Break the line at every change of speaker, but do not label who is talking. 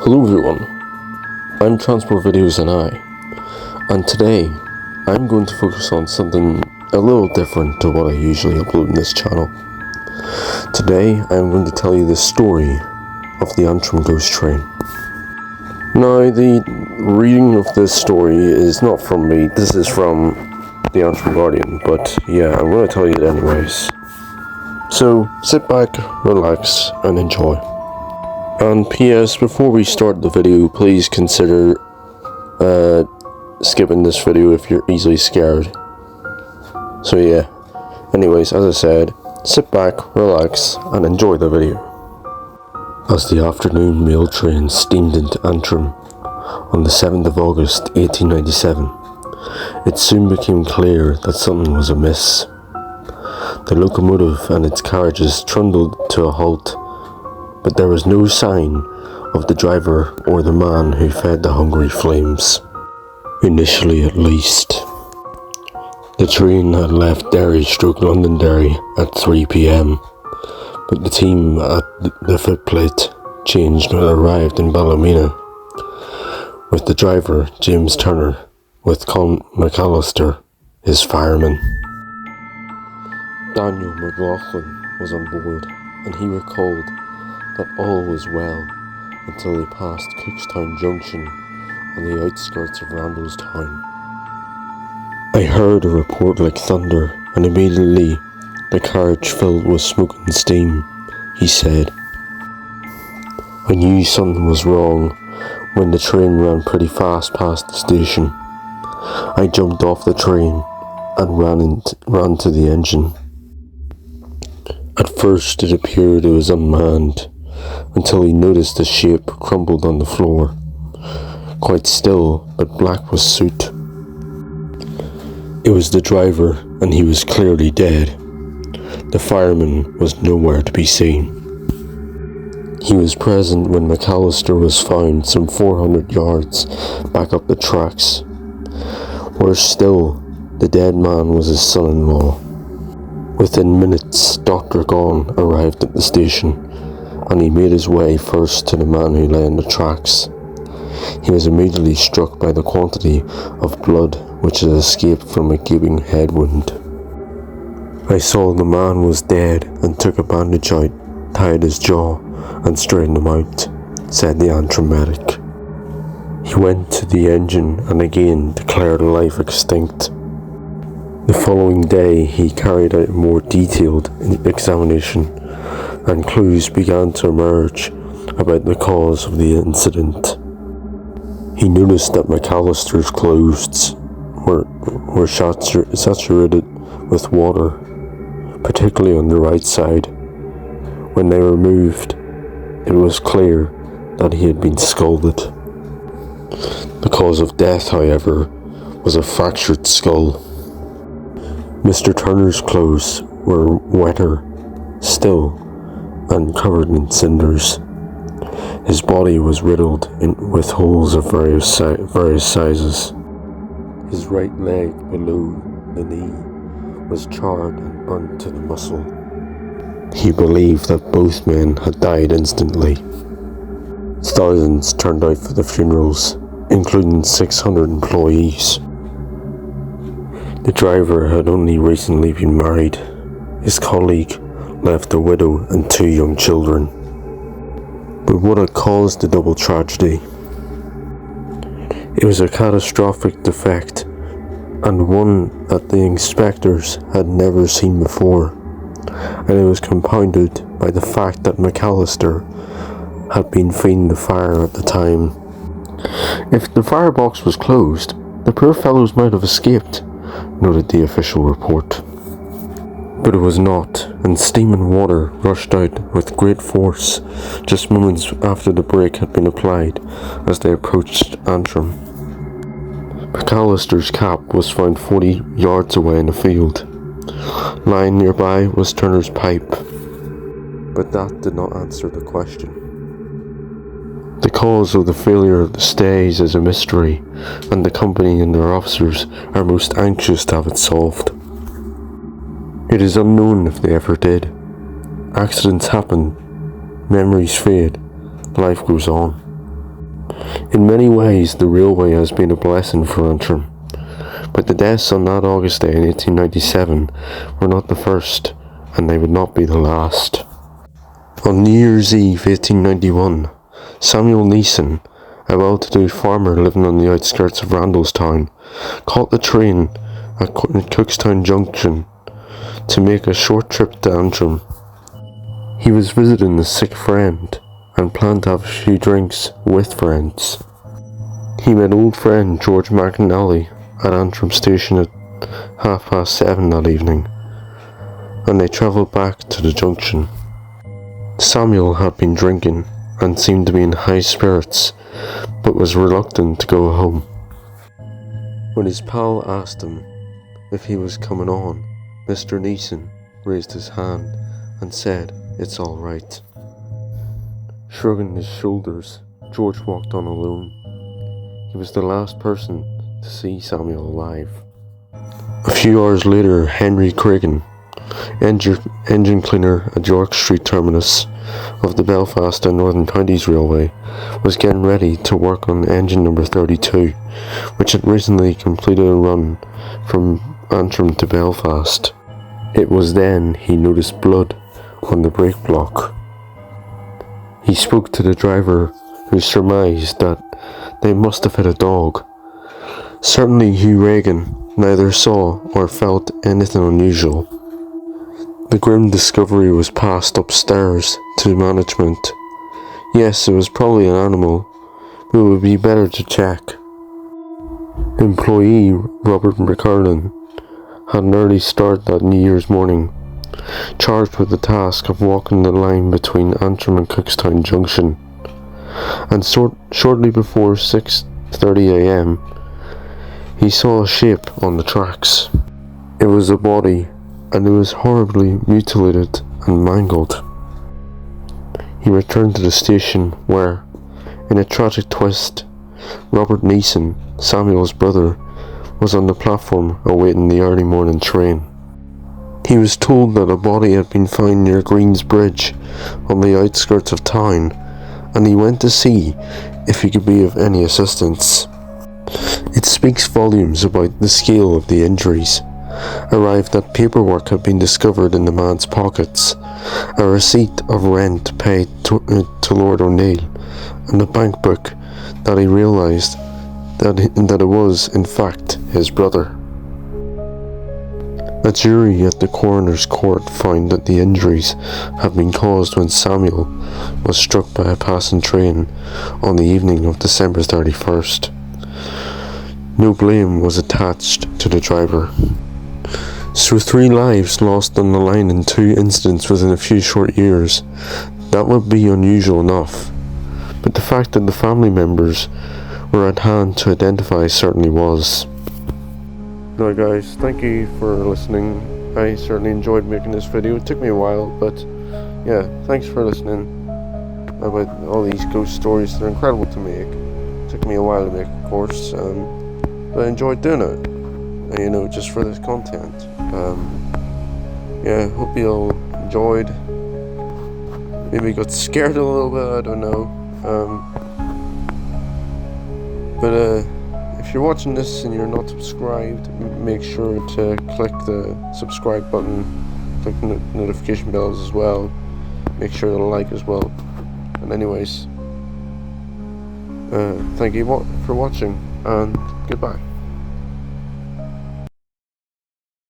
Hello everyone, I'm Transport Videos and today I'm going to focus on something a little different to what I usually upload in this channel. Today I'm going to tell you the story of the Antrim ghost train. Now the reading of this story is not from me, this is from the Antrim Guardian, but yeah, I'm going to tell you it anyways. So sit back, relax and enjoy. And P.S. before we start the video, please consider skipping this video if you're easily scared. So yeah, anyways, as I said, sit back, relax and enjoy the video. As the afternoon mail train steamed into Antrim on the 7th of August 1897, it soon became clear that something was amiss. The locomotive and its carriages trundled to a halt, but there was no sign of the driver or the man who fed the hungry flames. Initially at least. The train had left Derry/Londonderry at 3 p.m, but the team at the footplate changed when it arrived in Ballymena, with the driver, James Turner, with Con McAllister, his fireman. Daniel McLaughlin was on board, and he recalled that all was well until they passed Cookstown Junction on the outskirts of Randallstown. I heard a report like thunder, and immediately the carriage filled with smoke and steam, he said. I knew something was wrong when the train ran pretty fast past the station. I jumped off the train and ran to the engine. At first it appeared it was unmanned, until he noticed the shape crumpled on the floor, quite still but black with soot. It was the driver, and he was clearly dead. The fireman was nowhere to be seen. He was present when McAllister was found some 400 yards back up the tracks. Worse still, the dead man was his son-in-law. Within minutes, Dr. Gaughan arrived at the station, and he made his way first to the man who lay on the tracks. He was immediately struck by the quantity of blood which had escaped from a gaping head wound. I saw the man was dead and took a bandage out, tied his jaw, and straightened him out, said the Antrim medic. He went to the engine and again declared life extinct. The following day he carried out a more detailed examination, and clues began to emerge about the cause of the incident. He noticed that McAllister's clothes were saturated with water, particularly on the right side. When they were moved, it was clear that he had been scalded. The cause of death, however, was a fractured skull. Mr. Turner's clothes were wetter still and covered in cinders. His body was riddled with holes of various sizes. His right leg below the knee was charred and burnt to the muscle. He believed that both men had died instantly. Thousands turned out for the funerals, including 600 employees. The driver had only recently been married. His colleague left a widow and 2 young children. But what had caused the double tragedy? It was a catastrophic defect, and one that the inspectors had never seen before, and it was compounded by the fact that McAllister had been feeding the fire at the time. If the firebox was closed, the poor fellows might have escaped, noted the official report. But it was not, and steam and water rushed out with great force just moments after the brake had been applied as they approached Antrim. McAllister's cap was found 40 yards away in a field. Lying nearby was Turner's pipe, but that did not answer the question. The cause of the failure of the stays is a mystery, and the company and their officers are most anxious to have it solved. It is unknown if they ever did. Accidents happen, memories fade, life goes on. In many ways, the railway has been a blessing for Antrim, but the deaths on that August day in 1897 were not the first, and they would not be the last. On New Year's Eve 1891, Samuel Neeson, a well-to-do farmer living on the outskirts of Randallstown, caught the train at Cookstown Junction to make a short trip to Antrim. He was visiting a sick friend and planned to have a few drinks with friends. He met old friend George McAnally at Antrim station at 7:30 that evening, and they travelled back to the junction. Samuel had been drinking and seemed to be in high spirits, but was reluctant to go home. When his pal asked him if he was coming on, Mr. Neeson raised his hand and said, "It's all right." Shrugging his shoulders, George walked on alone. He was the last person to see Samuel alive. A few hours later, Henry Cregan, engine cleaner at York Street terminus of the Belfast and Northern Counties Railway, was getting ready to work on engine number 32, which had recently completed a run from Antrim to Belfast. It was then he noticed blood on the brake block. He spoke to the driver, who surmised that they must have hit a dog. Certainly Hugh Regan neither saw or felt anything unusual. The grim discovery was passed upstairs to management. Yes, it was probably an animal, but it would be better to check. Employee Robert McCurlin had an early start that New Year's morning, charged with the task of walking the line between Antrim and Cookstown Junction, and shortly before 6:30 a.m. he saw a shape on the tracks. It was a body, and it was horribly mutilated and mangled. He returned to the station where, in a tragic twist, Robert Neeson, Samuel's brother, was on the platform awaiting the early morning train. He was told that a body had been found near Green's Bridge on the outskirts of town, and he went to see if he could be of any assistance. It speaks volumes about the scale of the injuries. Arrived that paperwork had been discovered in the man's pockets, a receipt of rent paid to Lord O'Neill, and a bank book that he realised that it was, in fact, his brother. A jury at the coroner's court found that the injuries had been caused when Samuel was struck by a passing train on the evening of December 31st. No blame was attached to the driver. So 3 lives lost on the line in 2 incidents within a few short years. That would be unusual enough, but the fact that the family members were at hand to identify certainly was. Now guys, thank you for listening. I certainly enjoyed making this video. It took me a while, but yeah, thanks for listening about all these ghost stories. They're incredible to make. It took me a while to make, of course, but I enjoyed doing it, just for this content. Yeah, hope you all enjoyed. Maybe got scared a little bit, I don't know. But if you're watching this and you're not subscribed, make sure to click the subscribe button, click the notification bells as well. Make sure to like as well. And anyways, thank you for watching, and goodbye.